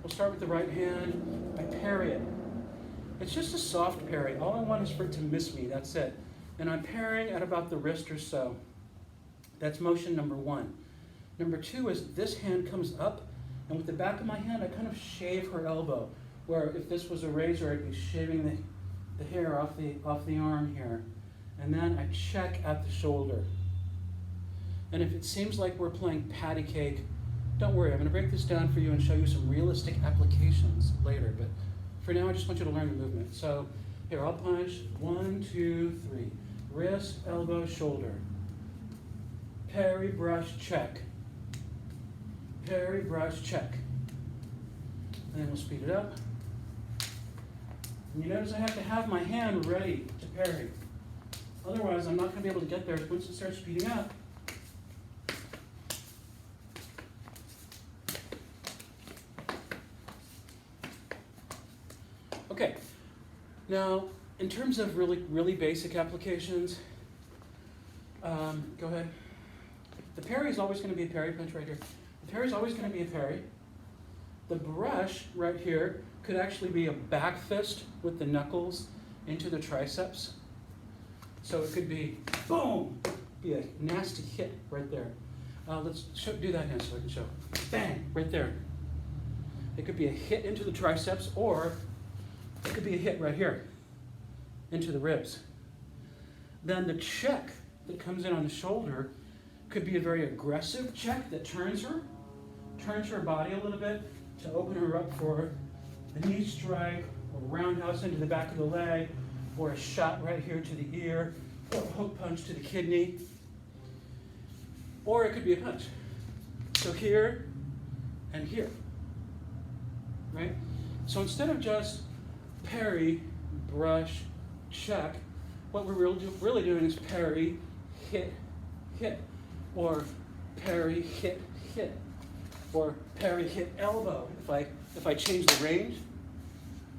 we'll start with the right hand. I parry it. It's just a soft parry. All I want is for it to miss me, that's it. And I'm parrying at about the wrist or so. That's motion number one. Number two is this hand comes up, and with the back of my hand, I kind of shave her elbow, where if this was a razor, I'd be shaving the hair off the arm here. And then I check at the shoulder. And if it seems like we're playing patty cake, don't worry, I'm going to break this down for you and show you some realistic applications later. But for now, I just want you to learn the movement. So here, I'll punch 1, 2, 3. Wrist, elbow, shoulder. Parry, brush, check. Parry, brush, check. And then we'll speed it up. And you notice I have to have my hand ready to parry. Otherwise, I'm not going to be able to get there once it starts speeding up. Okay, now in terms of really basic applications, go ahead. The parry is always going to be a parry, punch right here. The parry is always going to be a parry. The brush right here could actually be a back fist with the knuckles into the triceps. So it could be, boom, be a nasty hit right there. Let's do that hand so I can show. Bang, right there. It could be a hit into the triceps, or it could be a hit right here into the ribs. Then the check that comes in on the shoulder could be a very aggressive check that turns her body a little bit to open her up for a knee strike, or a roundhouse into the back of the leg, or a shot right here to the ear, or a hook punch to the kidney. Or it could be a punch. So here and here, right? So instead of just parry, brush, check, what we're really doing is parry, hit, hit, or parry, hit, hit, or parry, hit, elbow, if I change the range,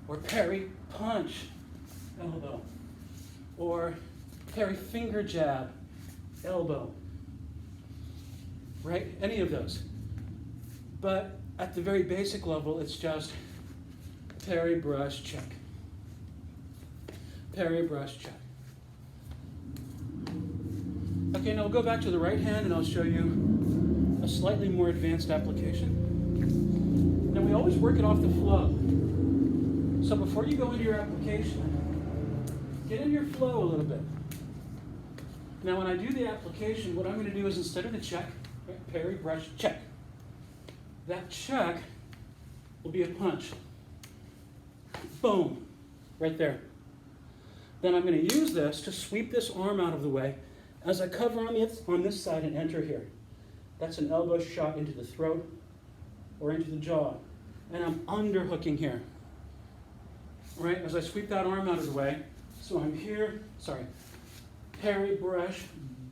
or parry, punch, elbow, or parry, finger jab, elbow, right? Any of those. But at the very basic level, it's just parry, brush, check. Parry, brush, check. Okay, now we'll go back to the right hand and I'll show you a slightly more advanced application. Now we always work it off the flow. So before you go into your application, get in your flow a little bit. Now when I do the application, what I'm going to do is instead of the check, right, parry, brush, check. That check will be a punch. Boom, right there. Then I'm going to use this to sweep this arm out of the way as I cover on this side and enter here. That's an elbow shot into the throat or into the jaw. And I'm underhooking here, right? As I sweep that arm out of the way. So I'm here, parry, brush,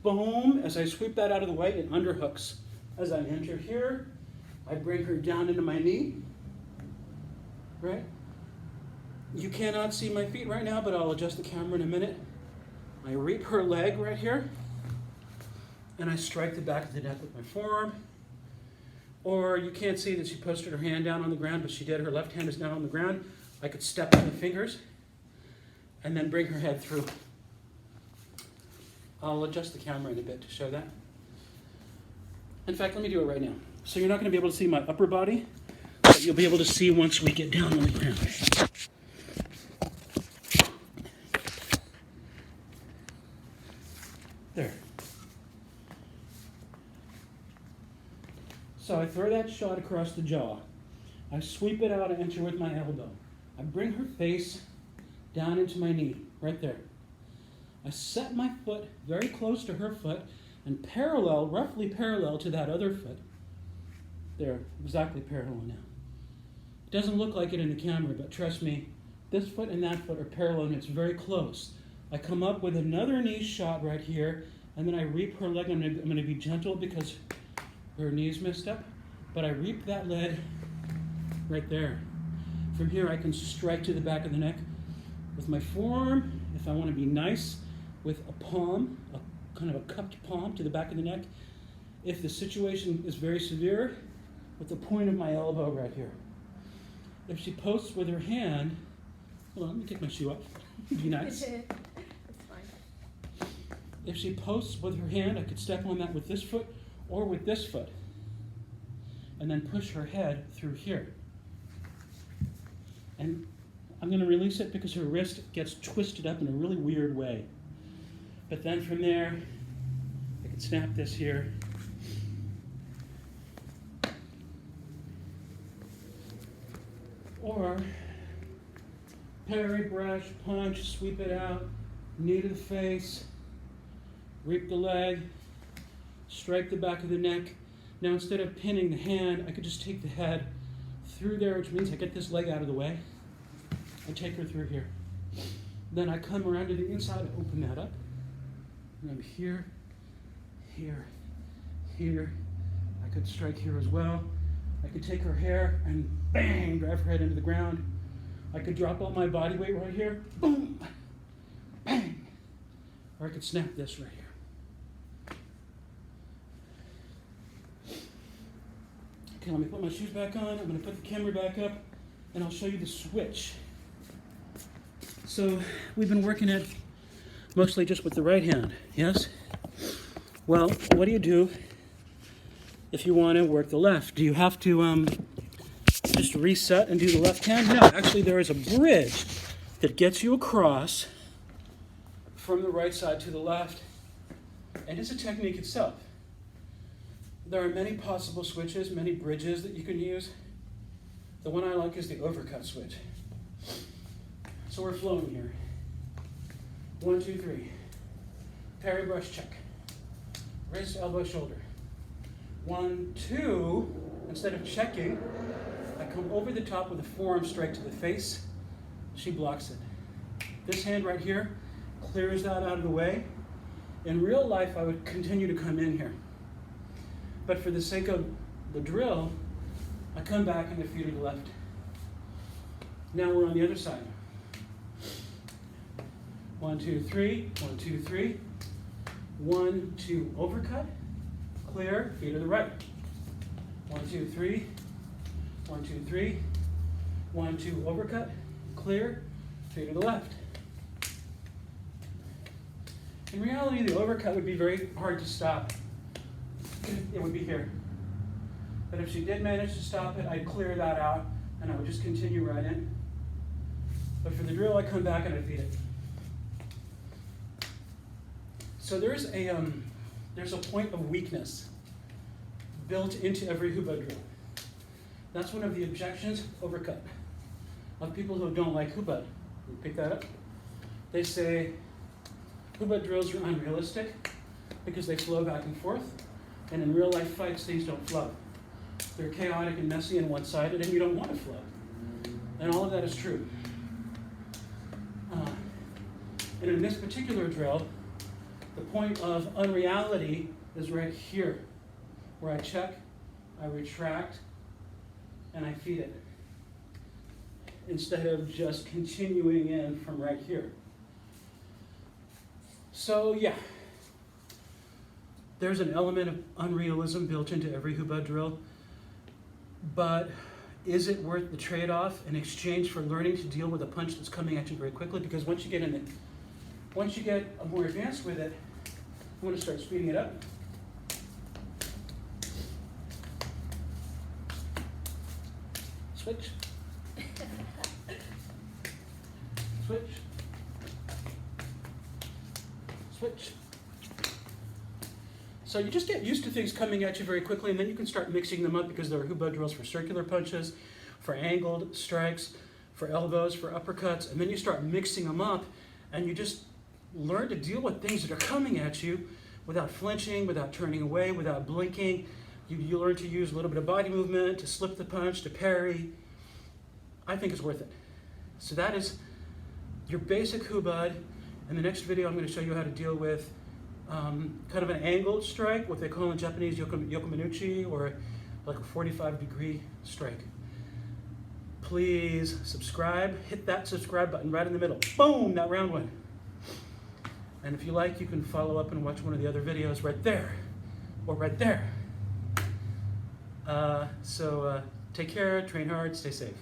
boom. As I sweep that out of the way, it underhooks. As I enter here, I bring her down into my knee, right? You cannot see my feet right now, but I'll adjust the camera in a minute. I reap her leg right here, and I strike the back of the neck with my forearm. Or you can't see that she posted her hand down on the ground, but she did. Her left hand is down on the ground. I could step on the fingers and then bring her head through. I'll adjust the camera in a bit to show that. In fact, let me do it right now. So you're not going to be able to see my upper body, but you'll be able to see once we get down on the ground. There. So I throw that shot across the jaw. I sweep it out and enter with my elbow. I bring her face down into my knee, right there. I set my foot very close to her foot and parallel, roughly parallel to that other foot. There, exactly parallel now. It doesn't look like it in the camera, but trust me, this foot and that foot are parallel and it's very close. I come up with another knee shot right here, and then I reap her leg. I'm going to be gentle because her knee's messed up, but I reap that leg right there. From here, I can strike to the back of the neck with my forearm, if I want to be nice, with a palm, a kind of a cupped palm to the back of the neck. If the situation is very severe, with the point of my elbow right here. if she posts with her hand, hold on, let me take my shoe off. Be nice. That's fine. If she posts with her hand, I could step on that with this foot or with this foot, and then push her head through here. And I'm going to release it because her wrist gets twisted up in a really weird way. But then from there, I can snap this here. Or parry, brush, punch, sweep it out, knee to the face, reap the leg, strike the back of the neck. Now instead of pinning the hand, I could just take the head through there, which means I get this leg out of the way and take her through here. Then I come around to the inside and open that up. And I'm here, here, here. I could strike here as well. I could take her hair and bang, drive her head into the ground. I could drop all my body weight right here, boom, bang. Or I could snap this right here. Okay, let me put my shoes back on. I'm going to put the camera back up, and I'll show you the switch. So we've been working it mostly just with the right hand, yes? Well, what do you do if you want to work the left? Do you have to just reset and do the left hand? No, actually there is a bridge that gets you across from the right side to the left, and it's a technique itself. There are many possible switches, many bridges that you can use. The one I like is the overcut switch. So we're flowing here. 1, 2, 3. Parry, brush, check. Wrist, elbow, shoulder. 1, 2. Instead of checking, I come over the top with a forearm strike to the face. She blocks it. This hand right here clears that out of the way. In real life, I would continue to come in here. But for the sake of the drill, I come back and I feed her to the left. Now we're on the other side. 1, 2, 3. 1, 2, 3. 1, 2, overcut. Clear, feet to the right. 1, 2, 3. 1, 2, 3. 1, 2, overcut. Clear, feet to the left. In reality, the overcut would be very hard to stop. It would be here. But if she did manage to stop it, I'd clear that out and I would just continue right in. But for the drill, I come back and I feed it. So there's a point of weakness built into every Hubud drill. That's one of the objections, overcut, of people who don't like Hubud. You pick that up? They say Hubud drills are unrealistic because they flow back and forth, and in real life fights, things don't flow. They're chaotic and messy and one-sided, and you don't want to flow. And all of that is true. And in this particular drill, the point of unreality is right here, where I check, I retract, and I feed it, instead of just continuing in from right here. So yeah, there's an element of unrealism built into every Hubud drill, but is it worth the trade-off in exchange for learning to deal with a punch that's coming at you very quickly? Because once you get more advanced with it, I'm going to start speeding it up. Switch. Switch. Switch. So you just get used to things coming at you very quickly, and then you can start mixing them up because there are Hubud drills for circular punches, for angled strikes, for elbows, for uppercuts, and then you start mixing them up, and you just learn to deal with things that are coming at you without flinching, without turning away, without blinking. You learn to use a little bit of body movement, to slip the punch, to parry. I think it's worth it. So that is your basic Hubud. In the next video, I'm going to show you how to deal with kind of an angled strike, what they call in Japanese yokomenuchi, or like a 45-degree strike. Please subscribe. Hit that subscribe button right in the middle. Boom, that round one. And if you like, you can follow up and watch one of the other videos right there, or right there. So take care, train hard, stay safe.